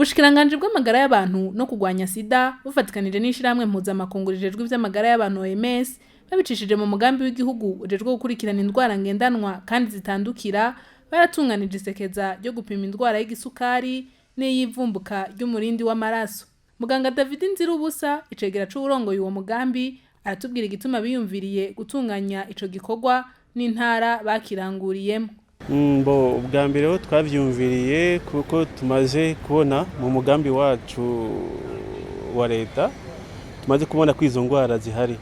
Ubushikiranganji bw'amagara y'abantu no kugwanya sida bufatikanije n'ishiramwe mpuzamakungu rijejwe ivy'amagara y'abantu OMS babicishije mu mugambi w'igihugu ujejwe gukurikirana indwara ngendanwa kandi zitandukira baratunganije isekeza ryo gupima indwara y'igisukari n'iyivumbuka ry'umurindi w'amaraso. Muganga David Nzirubusa icegera c'uburongoye uwo mugambi aratubwira igituma biyumviriye gutunganya ico gikorwa n'intara bakiranguriyemo. Ubwa mbere ho twavyumviriye kuko tumaze kubona mu mugambi wacu wa leta tumaze kubona ko izo ndwara zihari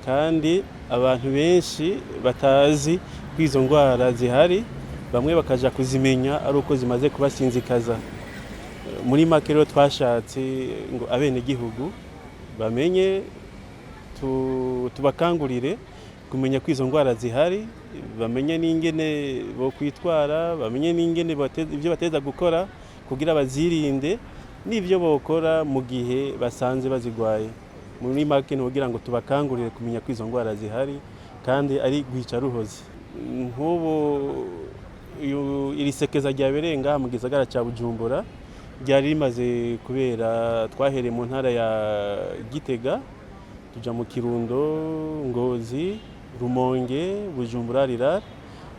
kandi abantu benshi batazi ko izo ndwara zihari, bamwe bakaja kuzimenya ari uko zimaze kubasinzikaza. Muri make rero twashatse ngo abenegihugu bamenye, tubakangurire kumenya ko izo ndwara zihari, bamenye n'ingene bo kwitwara, bamenye n'ingene ibyo bateza gukora kugira bazirinde n'ibyo bokora mu gihe basanze bazigwaye. Muri make no kugira ngo tubakangurire kumenya ko izo ndwara zihari kandi ari gwica ruhoze. Nk'ubu iri sekeza ryabereye ngaha mu gisagara ca Bujumbura ryari rimaze kubera, twahereye mu ntara ya Gitega tuja mu Kirundo, Ngozi, Rumonge, Bujumbura, Rirare.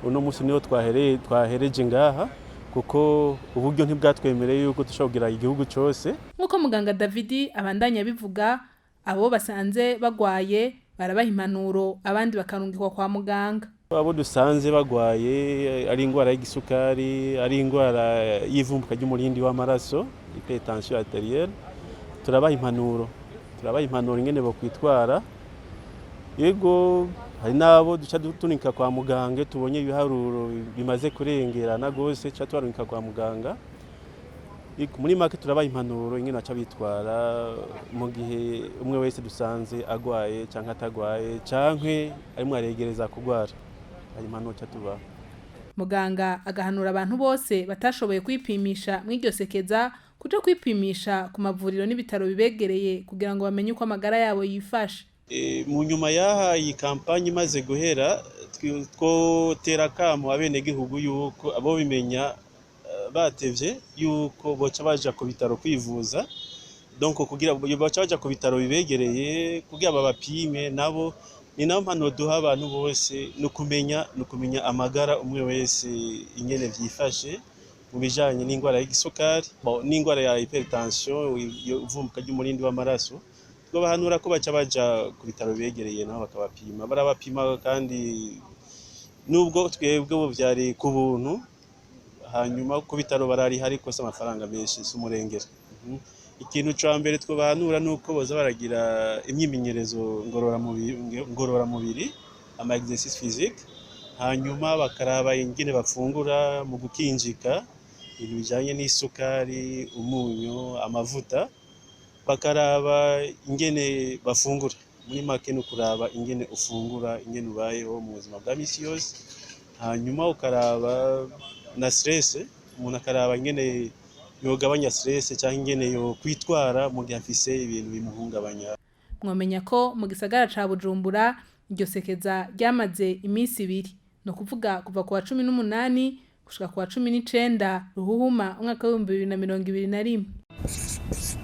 Uno musi niho twahereje ngaha kuko uburyo ntibwatwemereye yuko dushobora igihugu cyose. Nkuko muganga David abandanya bivuga, abo basanze bagwaye barabaha impanuro abandi bakarungikwa kwa muganga. Abo dusanze bagwaye ari indwara y'igisukari, ari indwara y'ivumbuka ry'umurindi w'amaraso, hypertension arterielle, turabaha impanuro ingene bo kwitwara. Yego hari nabo duca tunika kwa muganga tubonye ibiharuro bimaze kurengerana gose, ca twarunika kwa muganga. Muri make turabaha impanuro ingene baca bitwara mu gihe umwe wese dusanze agwaye canke atagwaye canke arimwe aregereza kugwara. Ari impanuro ca tubaha. Muganga agahanura abantu bose batashoboye kwipimisha mw'iryo sekeza kuja kwipimisha ku mavuriro n'ibitaro bibegereye kugira ngo bamenye uko amagara yabo yifashe. Mu nyuma y'aha iyi kampanye imaze guhera, twotera kamo abenegihugu yuko abo bimenya batevye yuko boca baja ku bitaro kwivuza, donc kugira boca baja ku bitaro bibegereye kugira babapime. Nabo ni naho mpano duha abantu bose no kumenya amagara umwe wese ingene vyifashe mu bijanye n'indwara y'igisukari, n'indwara ya hypertension, ivumbuka ry'umurindi w'amaraso. Bahanura ko baca baja ku bitaro begereye naho bakabapima, barabapima kandi nubwo twebwe bo vyari ku buntu, hanyuma ku bitaro barariha ariko se amafaranga menshi s'umurengera. Ikintu ca mbere twobahanura nuko boza baragira imyimenyerezo ngororamubiri, ama exercice physique, hanyuma bakaraba ingene bafungura mu gukinjika ibintu bijanye n'isukari, umunyu, amavuta, bakaraba ingene bafungura. Muri make no kuraba ingene ufungura, ingene ubayeho mu buzima bwa misi yose, hanyuma ukaraba na stress, umuntu akaraba ingene yogabanya stress cyangwa ingene yo kwitwara mu gihe afise ibintu bimuhungabanya. Mwomenya ko mu gisagara ca Bujumbura iryo sekeza ryamaze imisi 2, no kuvuga kuva ku wa 18 gushika ku wa 19 Ruhuhuma umwaka wa 2021.